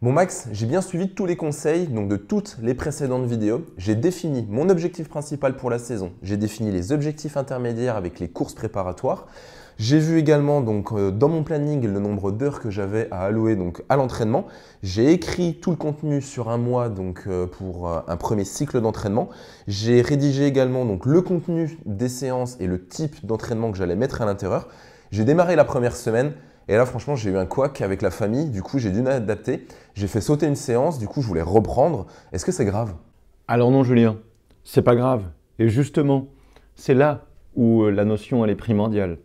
Bon Max, j'ai bien suivi tous les conseils donc de toutes les précédentes vidéos. J'ai défini mon objectif principal pour la saison. J'ai défini les objectifs intermédiaires avec les courses préparatoires. J'ai vu également dans mon planning le nombre d'heures que j'avais à allouer à l'entraînement. J'ai écrit tout le contenu sur un mois pour un premier cycle d'entraînement. J'ai rédigé également le contenu des séances et le type d'entraînement que j'allais mettre à l'intérieur. J'ai démarré la première semaine. Et là, franchement, j'ai eu un couac avec la famille. Du coup, j'ai dû m'adapter. J'ai fait sauter une séance. Du coup, je voulais reprendre. Est-ce que c'est grave? Alors non, Julien, c'est pas grave. Et justement, c'est là où la notion elle est primordiale.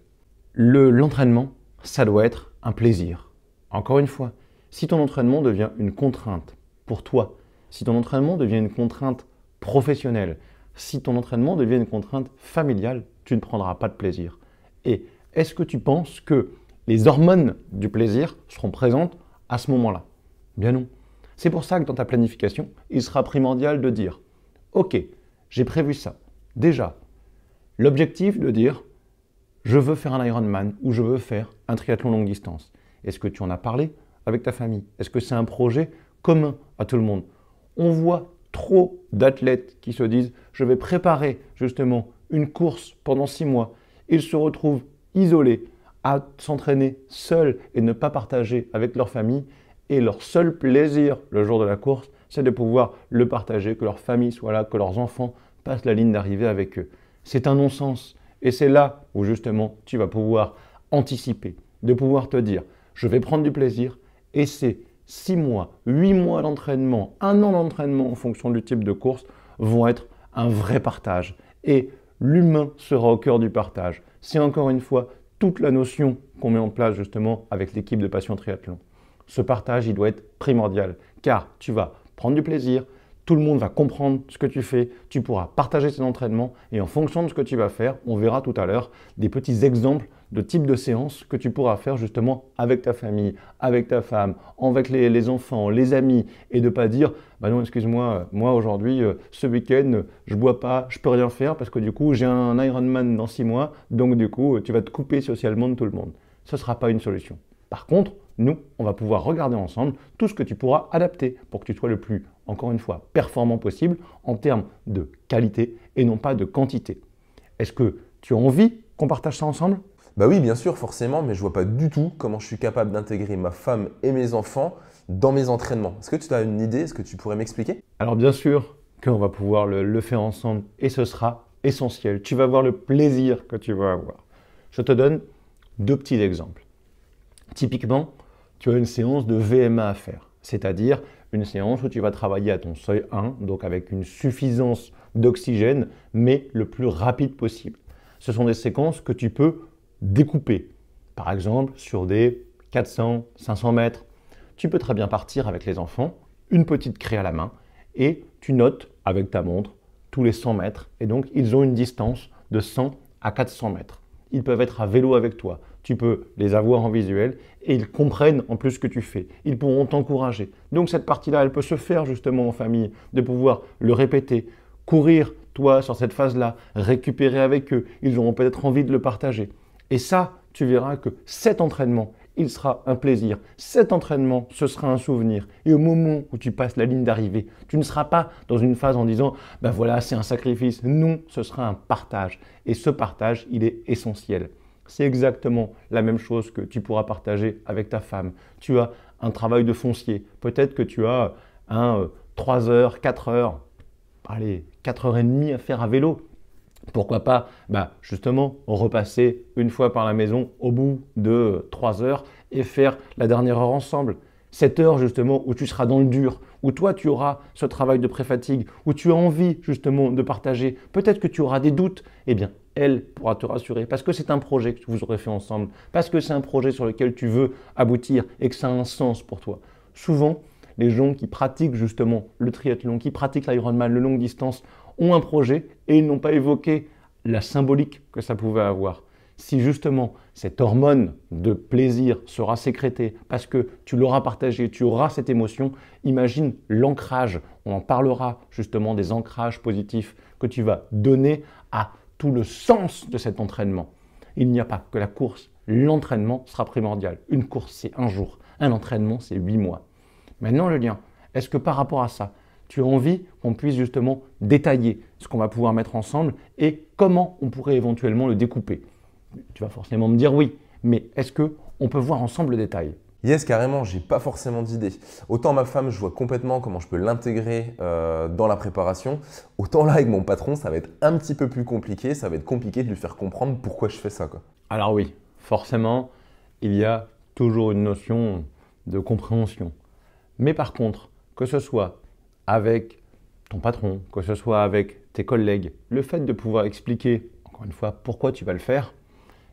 L'entraînement, ça doit être un plaisir. Encore une fois, si ton entraînement devient une contrainte pour toi, si ton entraînement devient une contrainte professionnelle, si ton entraînement devient une contrainte familiale, tu ne prendras pas de plaisir. Et est-ce que tu penses que les hormones du plaisir seront présentes à ce moment-là? Bien non. C'est pour ça que dans ta planification, il sera primordial de dire « Ok, j'ai prévu ça. Déjà, l'objectif de dire « Je veux faire un Ironman » ou « Je veux faire un triathlon longue distance ». Est-ce que tu en as parlé avec ta famille? Est-ce que c'est un projet commun à tout le monde? On voit trop d'athlètes qui se disent « Je vais préparer justement une course pendant 6 mois ». Ils se retrouvent isolés à s'entraîner seuls et ne pas partager avec leur famille. Et leur seul plaisir le jour de la course, c'est de pouvoir le partager, que leur famille soit là, que leurs enfants passent la ligne d'arrivée avec eux. C'est un non-sens. Et c'est là où justement tu vas pouvoir anticiper, de pouvoir te dire « Je vais prendre du plaisir » et ces 6 mois, 8 mois d'entraînement, 1 an d'entraînement en fonction du type de course vont être un vrai partage. Et l'humain sera au cœur du partage. C'est encore une fois toute la notion qu'on met en place justement avec l'équipe de Passion Triathlon. Ce partage, il doit être primordial car tu vas prendre du plaisir, tout le monde va comprendre ce que tu fais, tu pourras partager tes entraînements et en fonction de ce que tu vas faire, on verra tout à l'heure des petits exemples de types de séances que tu pourras faire justement avec ta famille, avec ta femme, avec les enfants, les amis et de ne pas dire « Bah non, excuse-moi, moi aujourd'hui, ce week-end, je bois pas, je peux rien faire parce que du coup, j'ai un Ironman dans 6 mois, donc du coup, tu vas te couper socialement de tout le monde. » Ce ne sera pas une solution. Par contre, nous, on va pouvoir regarder ensemble tout ce que tu pourras adapter pour que tu sois le plus, encore une fois, performant possible en termes de qualité et non pas de quantité. Est-ce que tu as envie qu'on partage ça ensemble? Bah oui, bien sûr, forcément, mais je vois pas du tout comment je suis capable d'intégrer ma femme et mes enfants dans mes entraînements. Est-ce que tu as une idée? Est-ce que tu pourrais m'expliquer? Alors bien sûr qu'on va pouvoir le faire ensemble et ce sera essentiel. Tu vas voir le plaisir que tu vas avoir. Je te donne 2 petits exemples. Typiquement, tu as une séance de VMA à faire, c'est-à-dire une séance où tu vas travailler à ton seuil 1, donc avec une suffisance d'oxygène, mais le plus rapide possible. Ce sont des séquences que tu peux découper, par exemple sur des 400, 500 mètres. Tu peux très bien partir avec les enfants, une petite craie à la main, et tu notes avec ta montre tous les 100 mètres, et donc ils ont une distance de 100 à 400 mètres. Ils peuvent être à vélo avec toi. Tu peux les avoir en visuel et ils comprennent en plus ce que tu fais. Ils pourront t'encourager. Donc cette partie-là, elle peut se faire justement en famille, de pouvoir le répéter, courir toi sur cette phase-là, récupérer avec eux. Ils auront peut-être envie de le partager. Et ça, tu verras que cet entraînement, il sera un plaisir. Cet entraînement, ce sera un souvenir. Et au moment où tu passes la ligne d'arrivée, tu ne seras pas dans une phase en disant « ben voilà, c'est un sacrifice ». Non, ce sera un partage. Et ce partage, il est essentiel. C'est exactement la même chose que tu pourras partager avec ta femme. Tu as un travail de foncier. Peut-être que tu as 3 heures, 4 heures, allez, 4 heures et demie à faire à vélo. Pourquoi pas justement repasser une fois par la maison au bout de 3 heures et faire la dernière heure ensemble. Cette heure justement où tu seras dans le dur, où toi tu auras ce travail de pré-fatigue, où tu as envie justement de partager, peut-être que tu auras des doutes, eh bien elle pourra te rassurer parce que c'est un projet que vous aurez fait ensemble, parce que c'est un projet sur lequel tu veux aboutir et que ça a un sens pour toi. Souvent, les gens qui pratiquent justement le triathlon, qui pratiquent l'Ironman, le longue distance, ont un projet et ils n'ont pas évoqué la symbolique que ça pouvait avoir. Si justement cette hormone de plaisir sera sécrétée parce que tu l'auras partagé, tu auras cette émotion, imagine l'ancrage. On en parlera justement des ancrages positifs que tu vas donner à tout le sens de cet entraînement. Il n'y a pas que la course, l'entraînement sera primordial. Une course, c'est un jour. Un entraînement, c'est 8 mois. Maintenant, le lien, est-ce que par rapport à ça, tu as envie qu'on puisse justement détailler ce qu'on va pouvoir mettre ensemble et comment on pourrait éventuellement le découper? Tu vas forcément me dire oui, mais est-ce qu'on peut voir ensemble le détail? Yes, carrément, j'ai pas forcément d'idée. Autant ma femme, je vois complètement comment je peux l'intégrer dans la préparation. Autant là, avec mon patron, ça va être un petit peu plus compliqué. Ça va être compliqué de lui faire comprendre pourquoi je fais ça, quoi. Alors oui, forcément, il y a toujours une notion de compréhension. Mais par contre, que ce soit avec ton patron, que ce soit avec tes collègues, le fait de pouvoir expliquer, encore une fois, pourquoi tu vas le faire,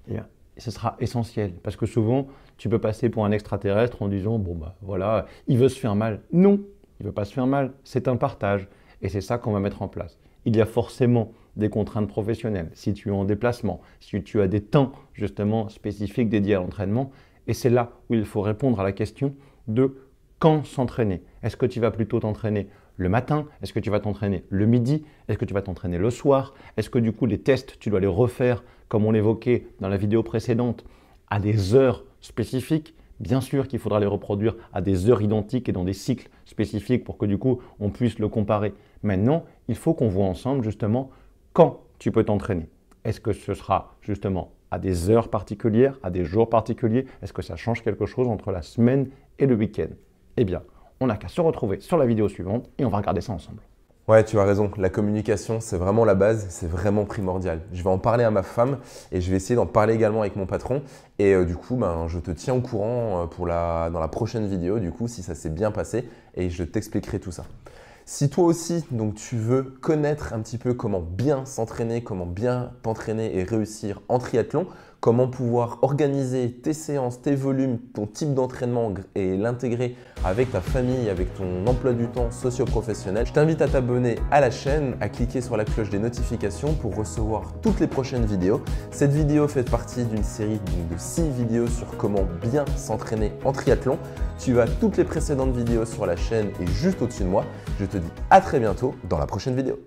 eh bien, ce sera essentiel. Parce que souvent, tu peux passer pour un extraterrestre en disant « bon bah voilà, il veut se faire mal ». Non, il ne veut pas se faire mal, c'est un partage. Et c'est ça qu'on va mettre en place. Il y a forcément des contraintes professionnelles. Si tu es en déplacement, si tu as des temps justement spécifiques dédiés à l'entraînement, et c'est là où il faut répondre à la question de quand s'entraîner. Est-ce que tu vas plutôt t'entraîner le matin? Est-ce que tu vas t'entraîner le midi? Est-ce que tu vas t'entraîner le soir? Est-ce que du coup les tests, tu dois les refaire comme on l'évoquait dans la vidéo précédente à des heures spécifiques? Bien sûr qu'il faudra les reproduire à des heures identiques et dans des cycles spécifiques pour que du coup on puisse le comparer. Maintenant, il faut qu'on voit ensemble justement quand tu peux t'entraîner. Est-ce que ce sera justement à des heures particulières, à des jours particuliers? Est-ce que ça change quelque chose entre la semaine et le week-end? Eh bien, on n'a qu'à se retrouver sur la vidéo suivante et on va regarder ça ensemble. Ouais, tu as raison. La communication, c'est vraiment la base, c'est vraiment primordial. Je vais en parler à ma femme et je vais essayer d'en parler également avec mon patron. Et du coup, je te tiens au courant dans la prochaine vidéo, du coup, si ça s'est bien passé et je t'expliquerai tout ça. Si toi aussi, donc, tu veux connaître un petit peu comment bien s'entraîner, comment bien t'entraîner et réussir en triathlon, comment pouvoir organiser tes séances, tes volumes, ton type d'entraînement et l'intégrer avec ta famille, avec ton emploi du temps socio-professionnel, je t'invite à t'abonner à la chaîne, à cliquer sur la cloche des notifications pour recevoir toutes les prochaines vidéos. Cette vidéo fait partie d'une série de 6 vidéos sur comment bien s'entraîner en triathlon. Tu as toutes les précédentes vidéos sur la chaîne et juste au-dessus de moi. Je te dis à très bientôt dans la prochaine vidéo.